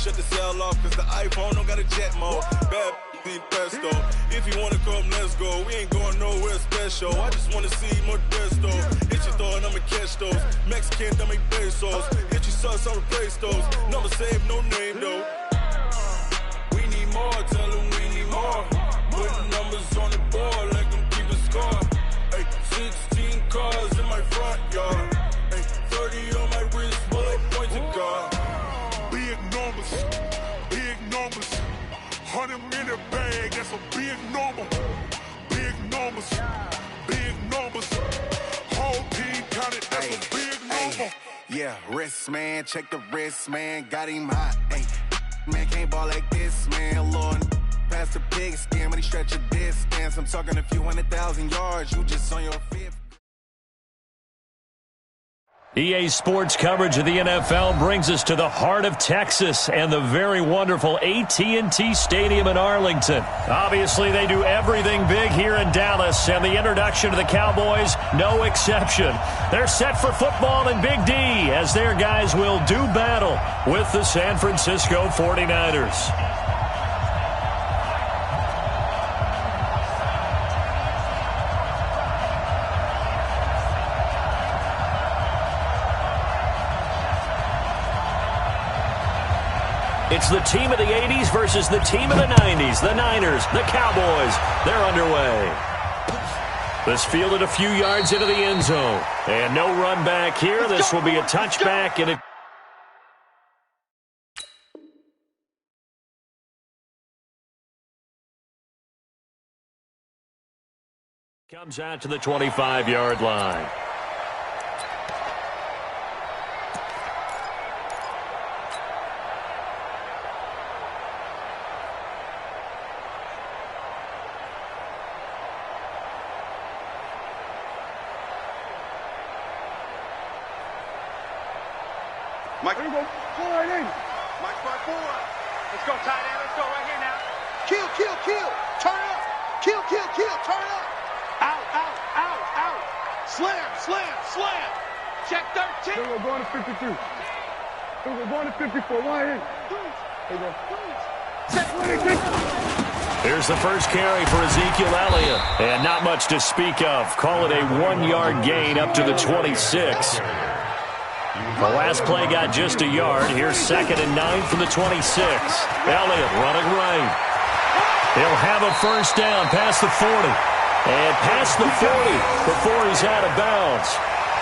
shut the cell off, cause the iPhone don't got a jet mode. Bad need pesto. If you wanna come, let's go. We ain't going nowhere special. I just wanna see Modesto. Hit your thought, I'ma catch those. Mexican, I make pesos. Hit your sus, I'll replace those. Number save, no name though. We need more, tell them we need more. Putting numbers on the board like I'm keeping score. Ay, 16 cars in my front yard. Ay, 30 on my wrist, bullet points of God. Big numbers, big numbers. 100 minute bag, that's a big number. Big numbers, big numbers. Whole team counted, that's a big number. Yeah, wrist man, check the wrist man, got him hot. Ay, man can't ball like this, man. Lord, past the pig skin, but he stretch a distance. I'm talking a few 100,000 yards, you just on your fifth. EA Sports coverage of the NFL brings us to the heart of Texas and the very wonderful AT&T Stadium in Arlington. Obviously, they do everything big here in Dallas, and the introduction to the Cowboys, no exception. They're set for football in Big D as their guys will do battle with the San Francisco 49ers. It's the team of the 80s versus the team of the 90s. The Niners, the Cowboys, they're underway. This fielded a few yards into the end zone. And no run back here. This will be a touchback. And it comes out to the 25-yard line. Mike, here we go. Pull right in. Mike, spot forward. Let's go, tight end. Let's go right here now. Kill. Turn up. Kill. Turn up. Out. Slam. Check 13. Here we go, going to 52. Here we go, going to 54. Wide in. Here we go. Here's the first carry for Ezekiel Elliott. And not much to speak of. Call it a 1-yard gain up to the 26. The last play got just a yard. Here's 2nd and 9 from the 26. Elliott running right. He'll have a first down past the 40. And past the 40 before he's out of bounds.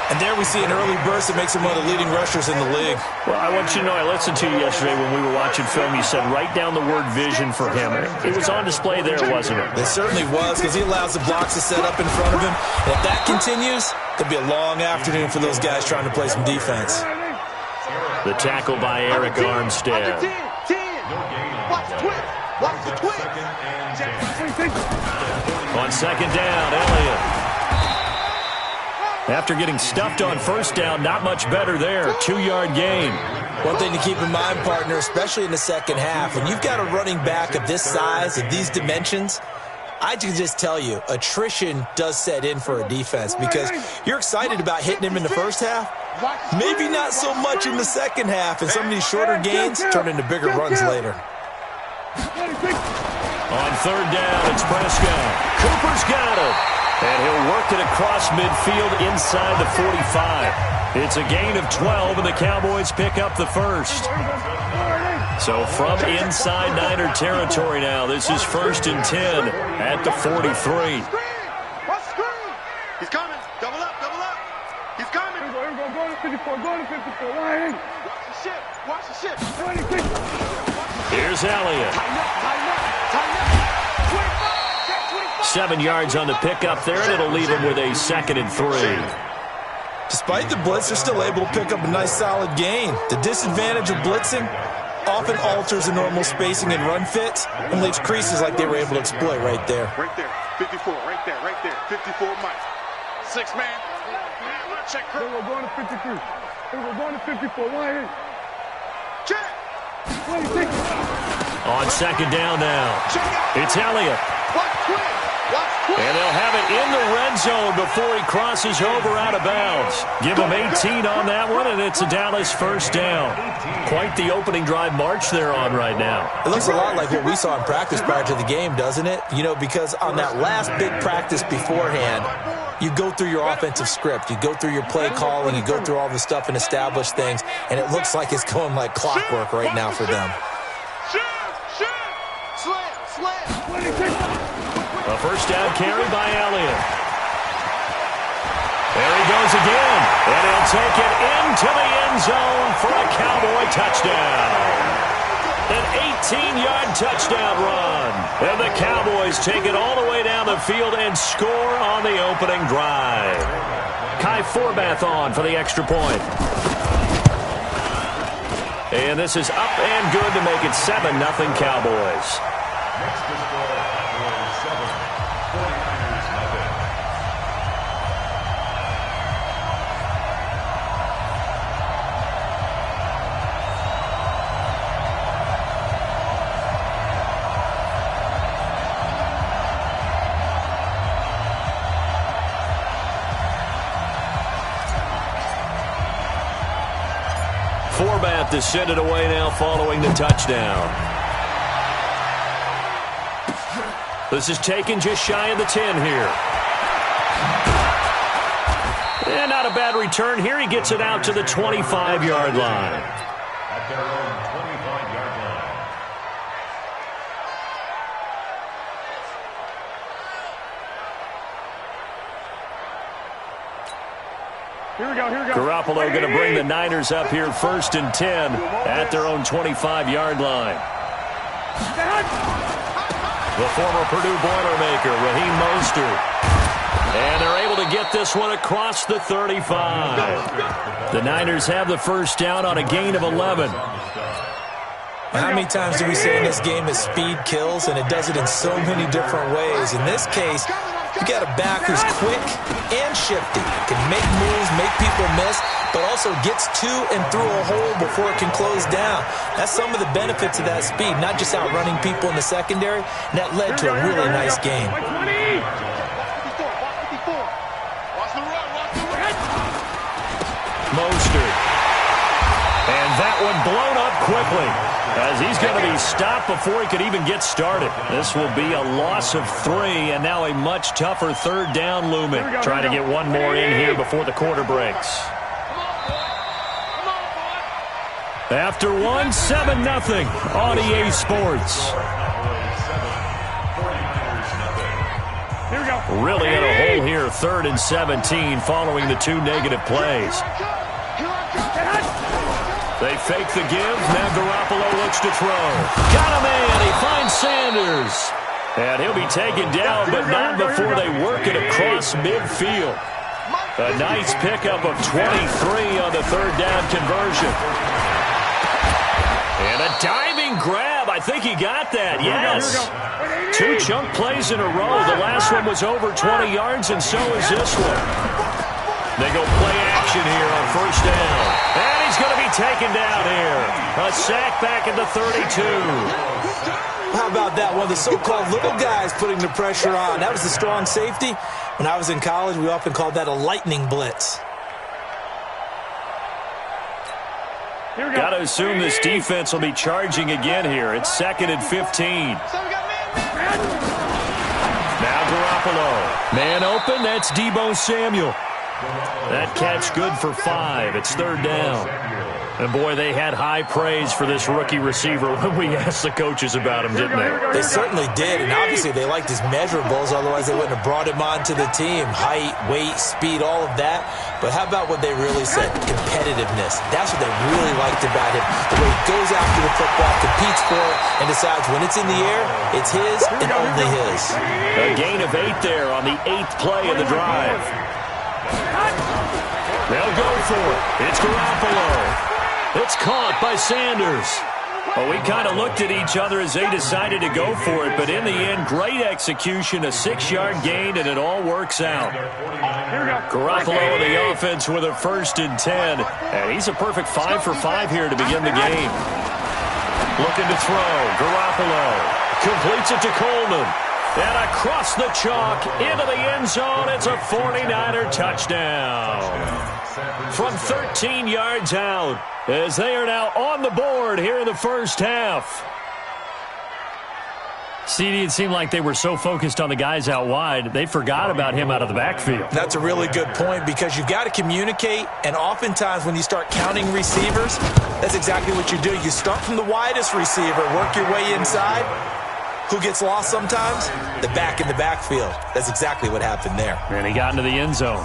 And there we see an early burst that makes him one of the leading rushers in the league. Well, I want you to know, I listened to you yesterday when we were watching film. You said write down the word vision for him. It was on display there, wasn't it? It certainly was, because he allows the blocks to set up in front of him. And if that continues, it'll be a long afternoon for those guys trying to play some defense. The tackle by Eric Armstead. Watch the twist. On 2nd down, Elliott. After getting stuffed on first down, not much better there. 2-yard gain. One thing to keep in mind, partner, especially in the second half, when you've got a running back of this size, of these dimensions, I can just tell you, attrition does set in for a defense because you're excited about hitting him in the first half. Maybe not so much in the second half, and some of these shorter gains turn into bigger runs later. On 3rd down, it's Prescott. Cooper's got it. And he'll work it across midfield inside the 45. It's a gain of 12, and the Cowboys pick up the first. So from inside Niner territory now, this is 1st and 10 at the 43. He's coming. Double up. He's coming. Here we go. Going to 54. Line in. Watch the ship. Here's Elliott. 7 yards on the pickup there, and it'll leave him with a 2nd and 3. Despite the blitz, they're still able to pick up a nice solid gain. The disadvantage of blitzing often alters the normal spacing and run fits and leaves creases like they were able to exploit right there. Right there. 54. Right there. 54 Mike. 6 man. Check. Here we're going to 53. Here we're going to 54. Line in. Check. 26. On 2nd down now. It's Elliott. And they'll have it in the red zone before he crosses over out of bounds. Give him 18 on that one, and it's a Dallas first down. Quite the opening drive march they're on right now. It looks a lot like what we saw in practice prior to the game, doesn't it? You know, because on that last big practice beforehand, you go through your offensive script. You go through your play calling. You go through all the stuff and establish things, and it looks like it's going like clockwork right now for them. A first down carry by Elliott. There he goes again. And he'll take it into the end zone for a Cowboy touchdown. An 18-yard touchdown run. And the Cowboys take it all the way down the field and score on the opening drive. Kai Forbath on for the extra point. And this is up and good to make it 7-0 Cowboys. Forbath to send it away now following the touchdown. This is taken just shy of the 10 here. And not a bad return here. He gets it out to the 25-yard line. At their own 25-yard line. Here we go. Garoppolo going to bring the Niners up here 1st and 10 at their own 25-yard line. The former Purdue Boilermaker, Raheem Mostert. And they're able to get this one across the 35. The Niners have the first down on a gain of 11. How many times do we say in this game that speed kills, and it does it in so many different ways? In this case, you got a back who's quick and shifty, can make moves, make people miss, but also gets to and through a hole before it can close down. That's some of the benefits of that speed, not just outrunning people in the secondary, and that led to a really nice game. Mostert. And that one blown up quickly, as he's going to be stopped before he could even get started. This will be a loss of 3, and now a much tougher third down looming. Trying to get one more in here before the quarter breaks. After one, 7-0 on EA Sports. Really in a hole here, 3rd and 17 following the 2 negative plays. They fake the give. Now Garoppolo looks to throw. Got a man. He finds Sanders. And he'll be taken down, but not before they work it across midfield. A nice pickup of 23 on the third down conversion. And a diving grab. I think he got that. Yes. 2 chunk plays in a row. The last one was over 20 yards, and so is this one. They go play action here on first down. And he's going to be taken down here. A sack back at the 32. How about that? One of the so-called little guys putting the pressure on. That was the strong safety. When I was in college, we often called that a lightning blitz. Got to assume this defense will be charging again here. It's 2nd and 15. Now Garoppolo. Man open, that's Deebo Samuel. That catch good for 5. It's 3rd down. And, boy, they had high praise for this rookie receiver when we asked the coaches about him, didn't they? They certainly did, and obviously they liked his measurables, otherwise they wouldn't have brought him onto the team. Height, weight, speed, all of that. But how about what they really said? Competitiveness. That's what they really liked about him. The way he goes after the football, competes for it, and decides when it's in the air, it's his and only his. A gain of 8 there on the 8th play of the drive. They'll go for it. It's Garoppolo. It's caught by Sanders. Well, we kind of looked at each other as they decided to go for it, but in the end, great execution, a 6-yard gain, and it all works out. Garoppolo on the offense with a 1st and 10, and he's a perfect 5 for 5 here to begin the game. Looking to throw. Garoppolo completes it to Coleman. And across the chalk into the end zone, it's a 49er touchdown. From 13 yards out, as they are now on the board here in the first half. CD, it seemed like they were so focused on the guys out wide, they forgot about him out of the backfield. That's a really good point because you've got to communicate, and oftentimes when you start counting receivers, that's exactly what you do. You start from the widest receiver, work your way inside. Who gets lost sometimes? The back in the backfield. That's exactly what happened there. And he got into the end zone.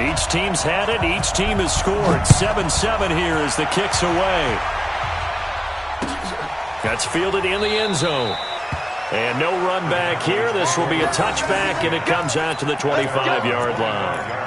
Each team's had it. Each team has scored. 7-7 here as the kick's away. That's fielded in the end zone. And no run back here. This will be a touchback, and it comes out to the 25-yard line.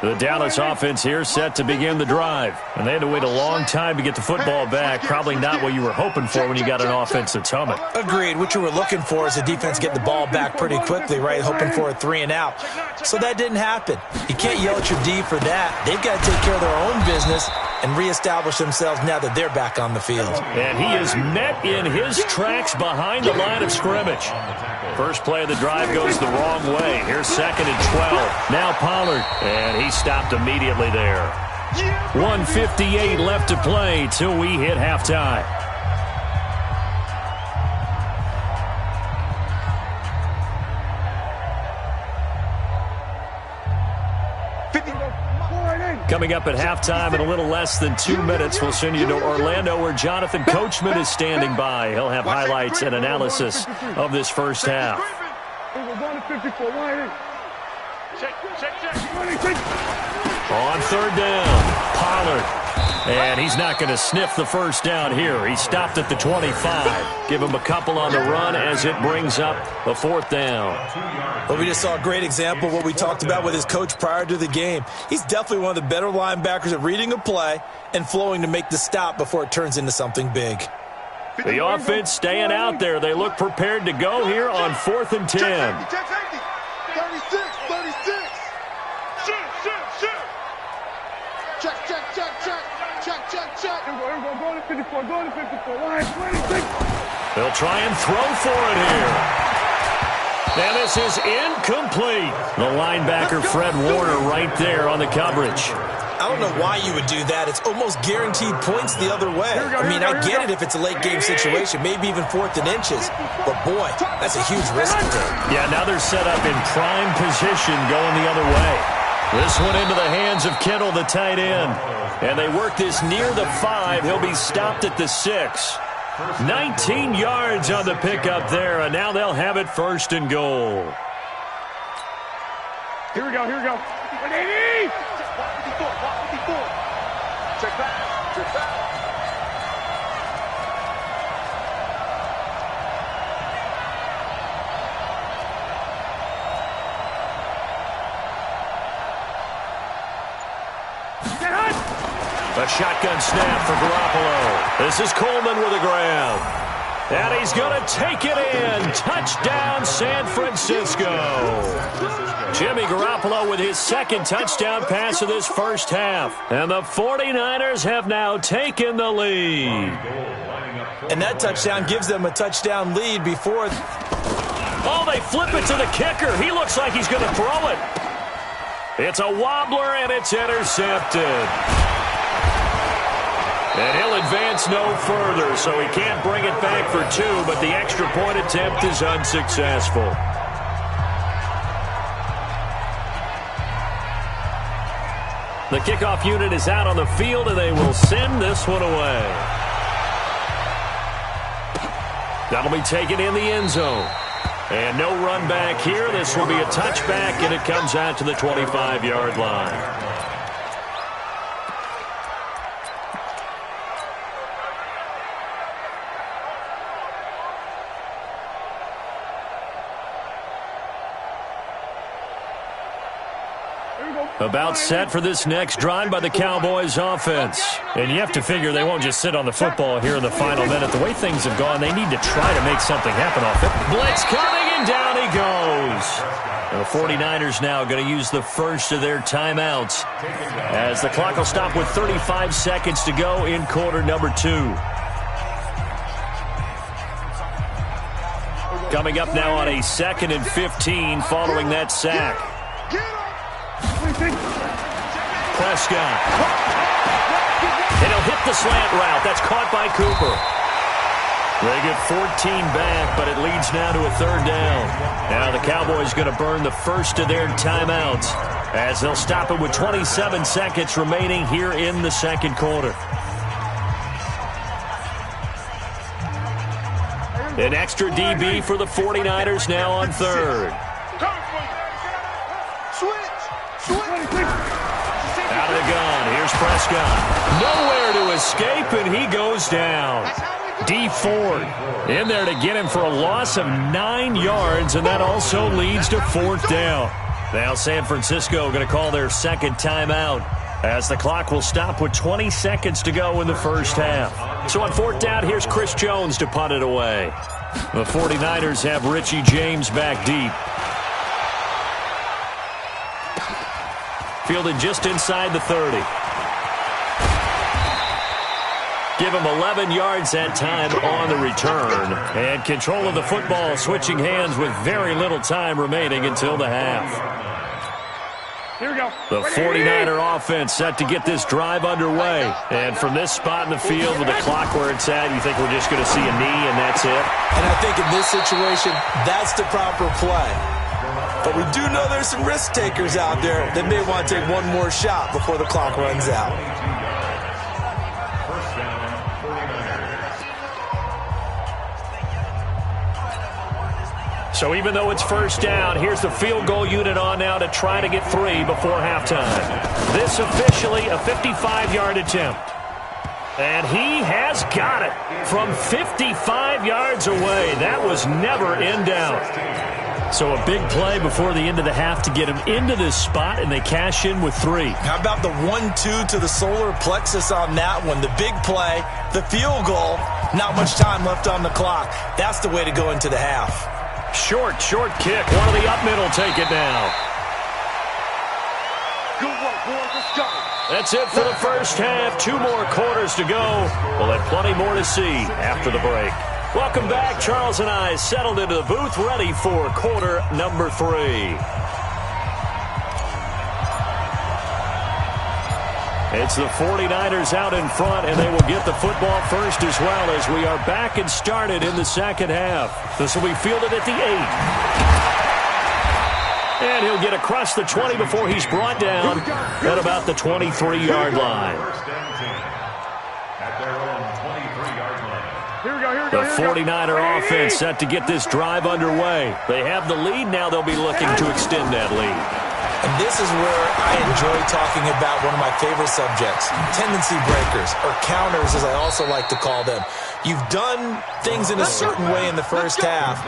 The Dallas offense here set to begin the drive. And they had to wait a long time to get the football back. Probably not what you were hoping for when you got an offense that's humming. Agreed. What you were looking for is the defense getting the ball back pretty quickly, right? Hoping for a 3-and-out. So that didn't happen. You can't yell at your D for that. They've got to take care of their own business and reestablish themselves now that they're back on the field. And he is met in his tracks behind the line of scrimmage. First play of the drive goes the wrong way. Here's 2nd and 12. Now Pollard. And he stopped immediately there. 1:58 left to play till we hit halftime. Coming up at halftime in a little less than 2 minutes, we'll send you to Orlando where Jonathan Coachman is standing by. He'll have highlights and analysis of this first half. On 3rd down, Pollard. And he's not going to sniff the first down here. He stopped at the 25. Give him a couple on the run as it brings up a 4th down. Well, we just saw a great example of what we talked about with his coach prior to the game. He's definitely one of the better linebackers at reading a play and flowing to make the stop before it turns into something big. The offense staying out there. They look prepared to go here on 4th and 10. 36. Check. Go to 54. Line 26. They'll try and throw for it here. And this is incomplete. The linebacker, Fred Warner, right there on the coverage. I don't know why you would do that. It's almost guaranteed points the other way. I mean, I get it if it's a late game situation, maybe even 4th and inches. But, boy, that's a huge risk to take. Yeah, now they're set up in prime position going the other way. This one into the hands of Kittle, the tight end. And they work this near the 5. He'll be stopped at the 6. 19 yards on the pickup there, and now they'll have it 1st and goal. Here we go. 54. Check back. A shotgun snap for Garoppolo. This is Coleman with a grab. And he's going to take it in. Touchdown, San Francisco. Jimmy Garoppolo with his 2nd touchdown pass of this first half. And the 49ers have now taken the lead. And that touchdown gives them a touchdown lead before. Oh, they flip it to the kicker. He looks like he's going to throw it. It's a wobbler, and it's intercepted. And he'll advance no further, so he can't bring it back for 2, but the extra point attempt is unsuccessful. The kickoff unit is out on the field, and they will send this one away. That'll be taken in the end zone. And no run back here. This will be a touchback, and it comes out to the 25-yard line. About set for this next drive by the Cowboys offense. And you have to figure they won't just sit on the football here in the final minute. The way things have gone, they need to try to make something happen off it. Blitz coming, and down he goes. The 49ers now going to use the first of their timeouts as the clock will stop with 35 seconds to go in quarter number 2. Coming up now on a 2nd and 15 following that sack. Prescott. And he'll hit the slant route. That's caught by Cooper. They get 14 back, but it leads now to a 3rd down. Now the Cowboys going to burn the first of their timeouts as they'll stop it with 27 seconds remaining here in the 2nd quarter. An extra DB for the 49ers now on 3rd. Out of the gun. Here's Prescott. Nowhere to escape, and he goes down. D Ford in there to get him for a loss of 9 yards, and that also leads to 4th down. Now San Francisco going to call their 2nd timeout as the clock will stop with 20 seconds to go in the first half. So on 4th down, here's Chris Jones to punt it away. The 49ers have Richie James back deep. Fielded just inside the 30. Give him 11 yards that time on the return. And control of the football switching hands with very little time remaining until the half. Here we go. The 49er offense set to get this drive underway. And from this spot in the field with the clock where it's at, you think we're just going to see a knee and that's it? And I think in this situation, that's the proper play. But we do know there's some risk takers out there that may want to take one more shot before the clock runs out. So even though it's 1st down, here's the field goal unit on now to try to get 3 before halftime. This officially a 55-yard attempt. And he has got it from 55 yards away. That was never in doubt. So a big play before the end of the half to get him into this spot, and they cash in with 3. How about the 1-2 to the solar plexus on that one? The big play, the field goal, not much time left on the clock. That's the way to go into the half. Short kick. One of the up middle take it now. Good work, boys. Let's go. That's it for the first half. 2 more quarters to go. We'll have plenty more to see after the break. Welcome back. Charles and I settled into the booth, ready for quarter number 3. It's the 49ers out in front, and they will get the football first as well as we are back and started in the 2nd half. This will be fielded at the 8. And he'll get across the 20 before he's brought down at about the 23-yard line. The 49er offense set to get this drive underway. They have the lead. Now they'll be looking to extend that lead. And this is where I enjoy talking about one of my favorite subjects, tendency breakers, or counters as I also like to call them. You've done things in a certain way in the first half,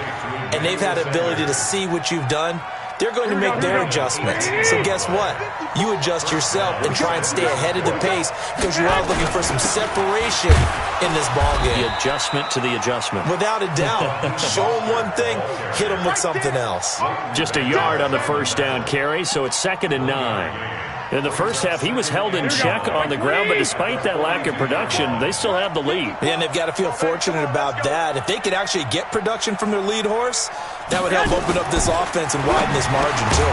and they've had the ability to see what you've done. They're going to make their adjustments. So guess what? You adjust yourself and try and stay ahead of the pace because you are looking for some separation in this ballgame. The adjustment to the adjustment. Without a doubt. Show them one thing, hit them with something else. Just a yard on the first down carry, so it's 2nd and 9. In the first half, he was held in check on the ground, but despite that lack of production, they still have the lead. And they've got to feel fortunate about that. If they could actually get production from their lead horse, that would help open up this offense and widen this margin, too.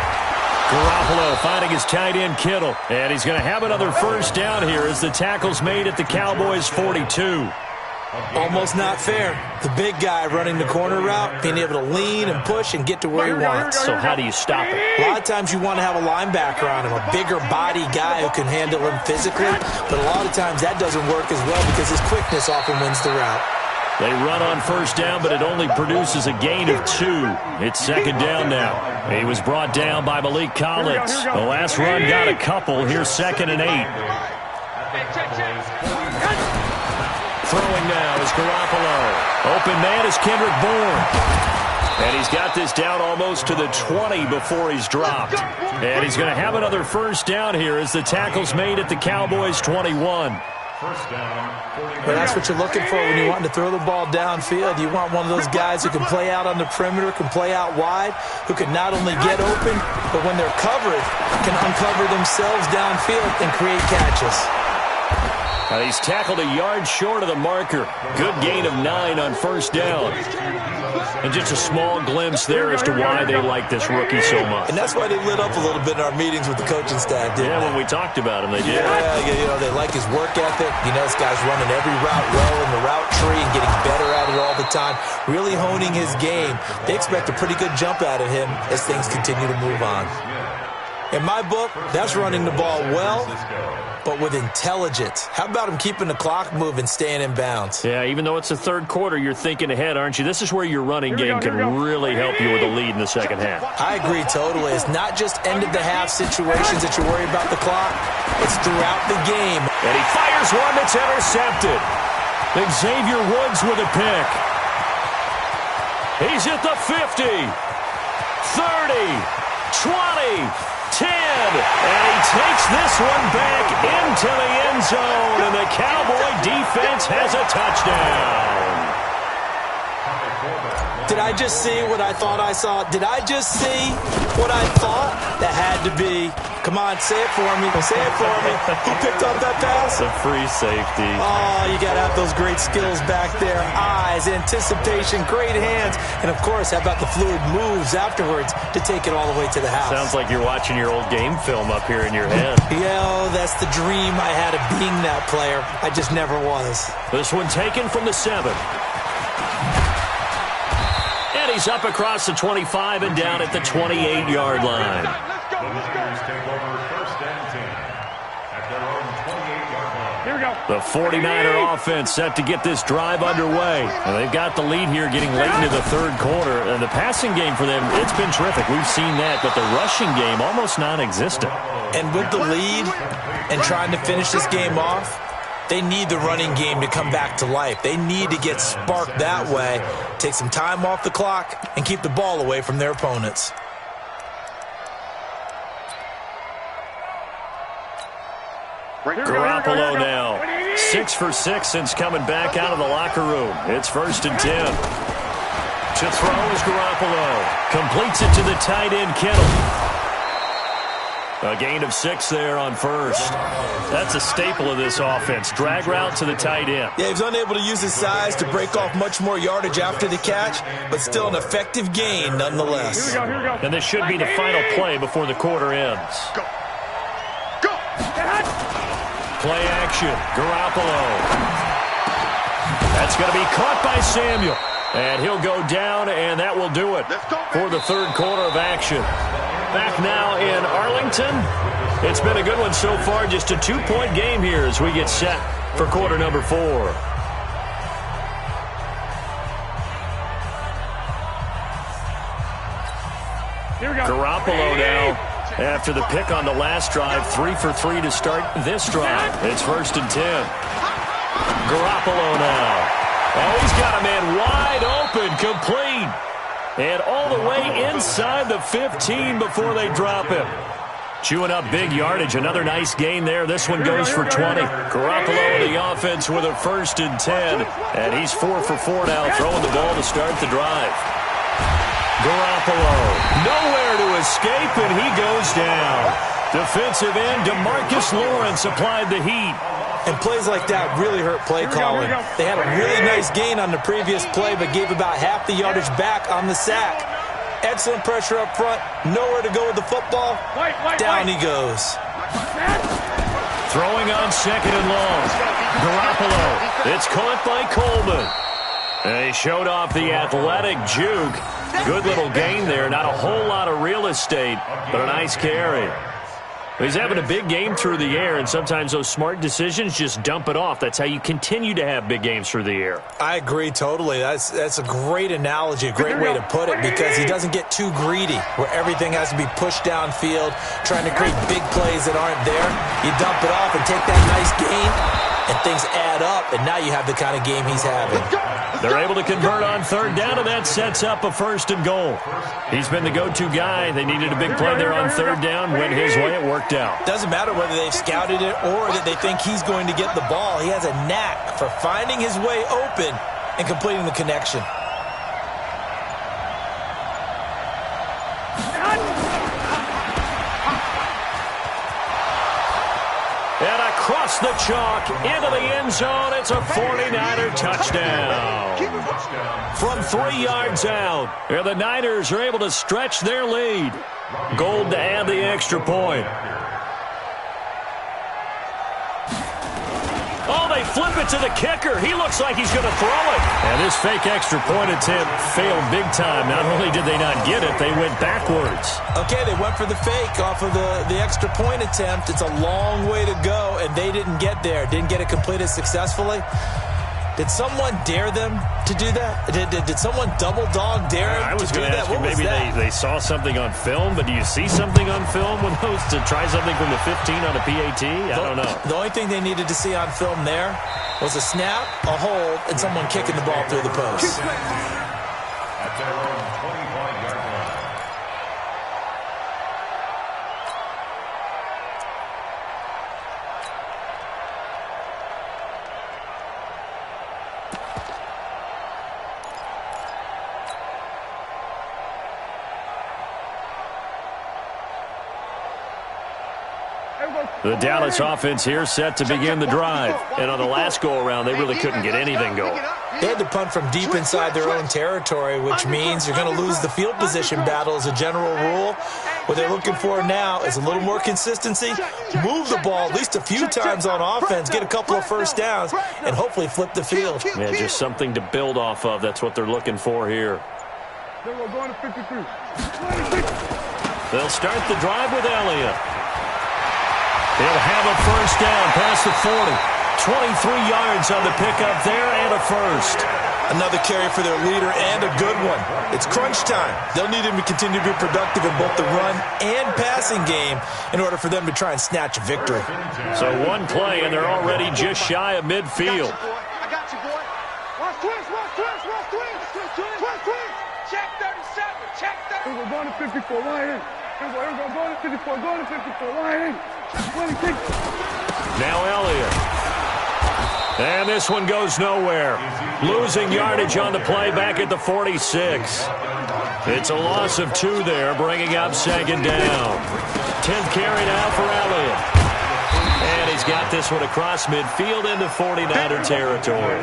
Garoppolo finding his tight end Kittle, and he's going to have another first down here as the tackle's made at the Cowboys' 42. Almost not fair. The big guy running the corner route, being able to lean and push and get to where he wants. So how do you stop it? A lot of times you want to have a linebacker on him, a bigger body guy who can handle him physically, but a lot of times that doesn't work as well because his quickness often wins the route. They run on first down, but it only produces a gain of 2. It's 2nd down now. He was brought down by Malik Collins. The last run got a couple. Here's 2nd and 8. Throwing now is Garoppolo. Open man is Kendrick Bourne. And he's got this down almost to the 20 before he's dropped. And he's going to have another first down here as the tackle's made at the Cowboys' 21. First down, 49. Well, that's what you're looking for when you want to throw the ball downfield. You want one of those guys who can play out on the perimeter, can play out wide, who can not only get open, but when they're covered, can uncover themselves downfield and create catches. Now he's tackled a yard short of the marker. Good gain of 9 on first down. And just a small glimpse there as to why they like this rookie so much. And that's why they lit up a little bit in our meetings with the coaching staff, didn't they? When we talked about him, they did. Yeah, they like his work ethic. This guy's running every route well in the route tree and getting better at it all the time, really honing his game. They expect a pretty good jump out of him as things continue to move on. In my book, that's running the ball well, but with intelligence. How about him keeping the clock moving, staying in bounds? Yeah, even though it's the third quarter, you're thinking ahead, aren't you? This is where your running game can really help you with a lead in the second half. I agree totally. It's not just end-of-the-half situations that you worry about the clock. It's throughout the game. And he fires one that's intercepted. Xavier Woods with a pick. He's at the 50, 30, 20, 10, and he takes this one back into the end zone, and the Cowboy defense has a touchdown. Did I just see what I thought I saw? Did I just see what I thought? That had to be. Come on, say it for me. Say it for me. Who picked up that pass? The free safety. Oh, you got to have those great skills back there. Eyes, anticipation, great hands. And, of course, how about the fluid moves afterwards to take it all the way to the house? Sounds like you're watching your old game film up here in your head. Yeah, that's the dream I had of being that player. I just never was. This one taken from the 7. And he's up across the 25 and down at the 28-yard line. The Lakers take over first and 10 at their own 28-yard line. Here we go. The 49er offense set to get this drive underway. And they've got the lead here getting late into the third quarter. And the passing game for them, it's been terrific. We've seen that. But the rushing game, almost non-existent. And with the lead and trying to finish this game off, they need the running game to come back to life. They need to get sparked that way, take some time off the clock, and keep the ball away from their opponents. Garoppolo now. 6 for 6 since coming back out of the locker room. It's first and 10. To throw is Garoppolo. Completes it to the tight end, Kittle. A gain of 6 there on first. That's a staple of this offense. Drag route to the tight end. Yeah, he was unable to use his size to break off much more yardage after the catch, but still an effective gain nonetheless. Here we go. And this should be the final play before the quarter ends. Go. Play action. Garoppolo. That's going to be caught by Samuel. And he'll go down, and that will do it for the third quarter of action. Back now in Arlington. It's been a good one so far. Just a 2-point game here as we get set for quarter number 4. Here we go. Garoppolo now. After the pick on the last drive, 3 for 3 to start this drive. It's first and 10. Garoppolo now. Oh, he's got a man wide open, complete. And all the way inside the 15 before they drop him. Chewing up big yardage. Another nice gain there. This one goes for 20. Garoppolo in the offense with a first and 10. And he's 4 for 4 now, throwing the ball to start the drive. Garoppolo, nowhere to escape, and he goes down. Defensive end DeMarcus Lawrence applied the heat. And plays like that really hurt play calling. They had a really nice gain on the previous play, but gave about half the yardage back on the sack. Excellent pressure up front, nowhere to go with the football. Down he goes. Throwing on second and long. Garoppolo, it's caught by Coleman. And he showed off the athletic juke. Good little gain there. Not a whole lot of real estate, but a nice carry. He's having a big game through the air, and sometimes those smart decisions just dump it off. That's how you continue to have big games through the air. I agree totally. That's a great analogy, a great way to put it, because he doesn't get too greedy where everything has to be pushed downfield, trying to create big plays that aren't there. You dump it off and take that nice gain, and things add up, and now you have the kind of game he's having. They're able to convert on third down, and that sets up a 1st and goal. He's been the go-to guy. They needed a big play there on third down. Went his way. It worked out. Doesn't matter whether they've scouted it or that they think he's going to get the ball. He has a knack for finding his way open and completing the connection. And across the chalk, into the end zone, it's a 49er touchdown. From 3 yards out, and the Niners are able to stretch their lead. Gold to add the extra point. Oh, they flip it to the kicker. He looks like he's going to throw it. And this fake extra point attempt failed big time. Not only did they not get it, they went backwards. Okay, they went for the fake off of the extra point attempt. It's a long way to go, and they didn't get there. Didn't get it completed successfully. Did someone dare them to do that? Did someone double dog dare them I was to do going to that? ask you, maybe they saw something on film, but do you see something on film with those to try something from the 15 on a PAT? I don't know. The only thing they needed to see on film there was a snap, a hold, and someone kicking the ball through the post. At their own 25-yard line. The Dallas offense here set to begin the drive. And on the last go-around, they really couldn't get anything going. They had to punt from deep inside their own territory, which means you're going to lose the field position battle as a general rule. What they're looking for now is a little more consistency, move the ball at least a few times on offense, get a couple of first downs, and hopefully flip the field. Yeah, just something to build off of. That's what they're looking for here. They'll start the drive with Elliott. They'll have a first down past the 40. 23 yards on the pickup there and a first. Another carry for their leader and a good one. It's crunch time. They'll need him to continue to be productive in both the run and passing game in order for them to try and snatch a victory. So one play, and they're already just shy of midfield. I got you, boy. Watch twist. Check 37. Check 30. We're going to 54. Line in. We're going to 54. Going to 54. Line in. Now Elliott. And this one goes nowhere. Losing yardage on the play back at the 46. It's a loss of 2 there, bringing up 2nd down. 10th carry now for Elliott. And he's got this one across midfield into 49er territory.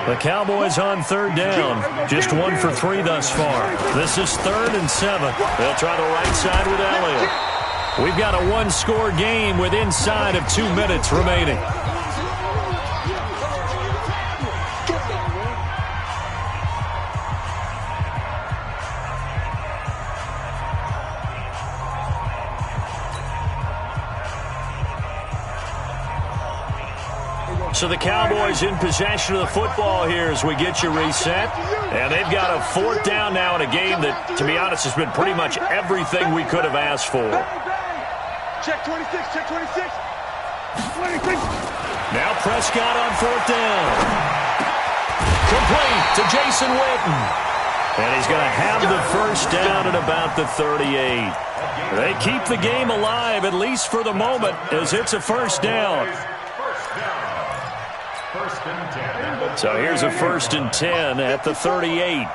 The Cowboys on 3rd down. Just 1 for 3 thus far. This is 3rd and 7. They'll try the right side with Elliott. We've got a 1-score game with inside of 2 minutes remaining. So the Cowboys in possession of the football here as we get you reset. And they've got a 4th down now in a game that, to be honest, has been pretty much everything we could have asked for. Check 26. Check 26. 26. Now Prescott on 4th down. Complete to Jason Witten. And he's going to have the first down at about the 38. They keep the game alive, at least for the moment, as it's a first down. So here's a 1st and 10 at the 38.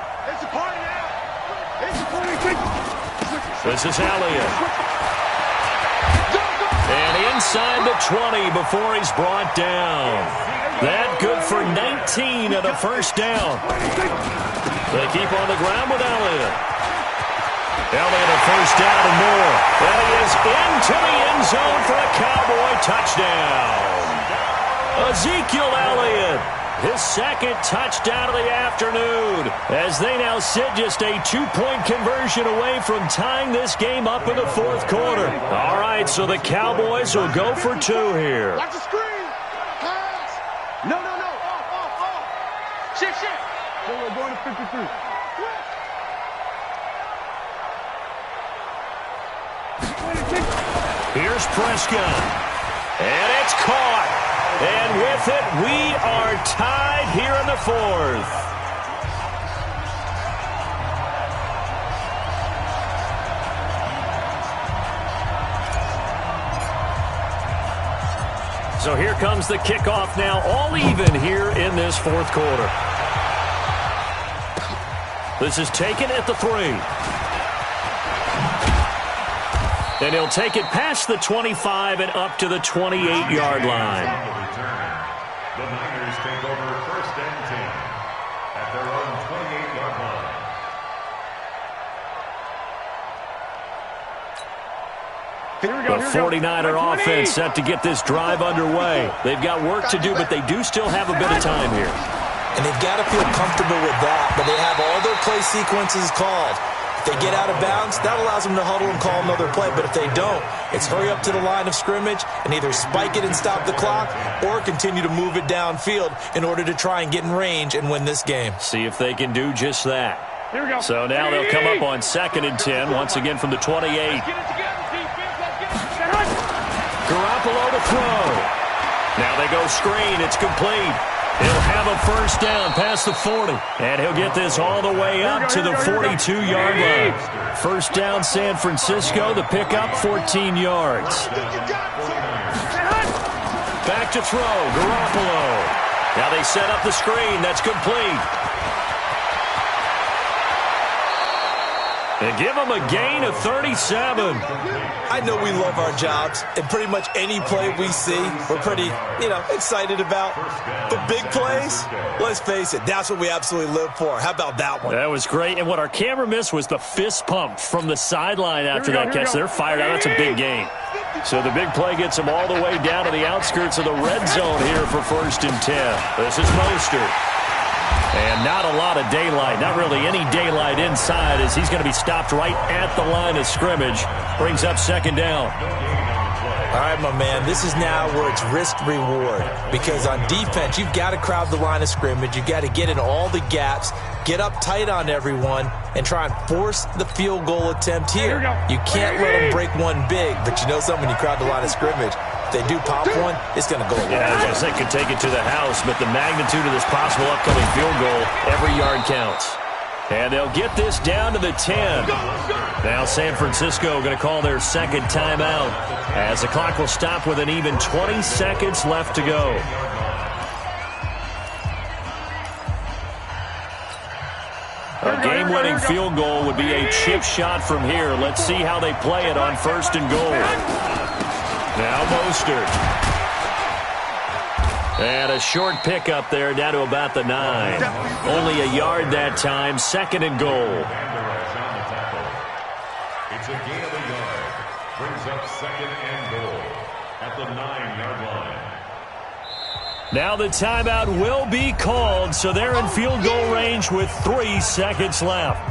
This is Elliott. And inside the 20 before he's brought down. That good for 19 at a first down. They keep on the ground with Elliott. Elliott a first down and more. And he is into the end zone for a Cowboy touchdown. Ezekiel Elliott, his 2nd touchdown of the afternoon, as they now sit just a 2-point conversion away from tying this game up in the 4th quarter. All right, so the Cowboys will go for 2 here. Watch the screen. Pass. No. Off. Shit. So we're going to 53. Here's Prescott. And it's caught. And with it, we are tied here in the fourth. So here comes the kickoff now, all even here in this fourth quarter. This is taken at the 3. And he'll take it past the 25 and up to the 28-yard line. The Niners take over first and 10 at their own 28-yard line. The 49er offense set to get this drive underway. They've got work to do, but they do still have a bit of time here. And they've got to feel comfortable with that, but they have all their play sequences called. If they get out of bounds, that allows them to huddle and call another play. But if they don't, it's hurry up to the line of scrimmage and either spike it and stop the clock or continue to move it downfield in order to try and get in range and win this game. See if they can do just that. Here we go. So now they'll come up on 2nd and 10, once again from the 28. Garoppolo to throw. Now they go screen. It's complete. He'll have a first down past the 40. And he'll get this all the way up to the 42-yard line. First down, San Francisco. The pickup, 14 yards. Back to throw. Garoppolo. Now they set up the screen. That's complete. They give him a gain of 37. I know we love our jobs, and pretty much any play we see, we're pretty, excited about. But big plays, let's face it, that's what we absolutely live for. How about that one? That was great, and what our camera missed was the fist pump from the sideline after that catch. They're fired out. That's a big gain. So the big play gets them all the way down to the outskirts of the red zone here for 1st and 10. This is Mostert. And not a lot of daylight, not really any daylight inside, as he's going to be stopped right at the line of scrimmage. Brings up 2nd down. All right, my man, this is now where it's risk-reward. Because on defense, you've got to crowd the line of scrimmage. You've got to get in all the gaps, get up tight on everyone, and try and force the field goal attempt here. You can't let them break one big, but you know something, when you crowd the line of scrimmage, if they do pop one, it's going to go away. Yeah, I guess they could take it to the house, but the magnitude of this possible upcoming field goal, every yard counts. And they'll get this down to the 10. Now San Francisco going to call their 2nd timeout as the clock will stop with an even 20 seconds left to go. A game-winning field goal would be a chip shot from here. Let's see how they play it on 1st and goal. Now Mostert. And a short pickup there down to about the 9. Only a yard that time. 2nd and goal. It's a gain of a yard. Brings up 2nd and goal at the 9-yard line. Now the timeout will be called, so they're in field goal range with 3 seconds left.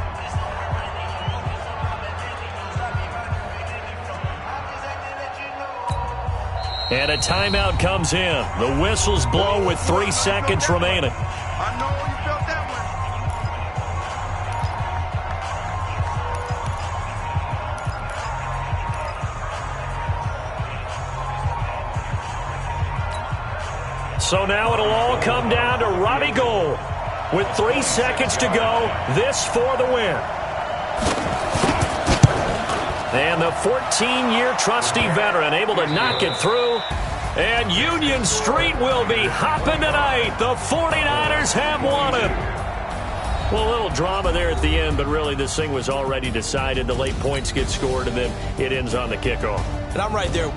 And a timeout comes in. The whistles blow with 3 seconds remaining. I know you felt that one. So now it'll all come down to Robbie Gould. With 3 seconds to go, this for the win. And the 14-year trusty veteran able to knock it through. And Union Street will be hopping tonight. The 49ers have won it. Well, a little drama there at the end, but really this thing was already decided. The late points get scored, and then it ends on the kickoff. And I'm right there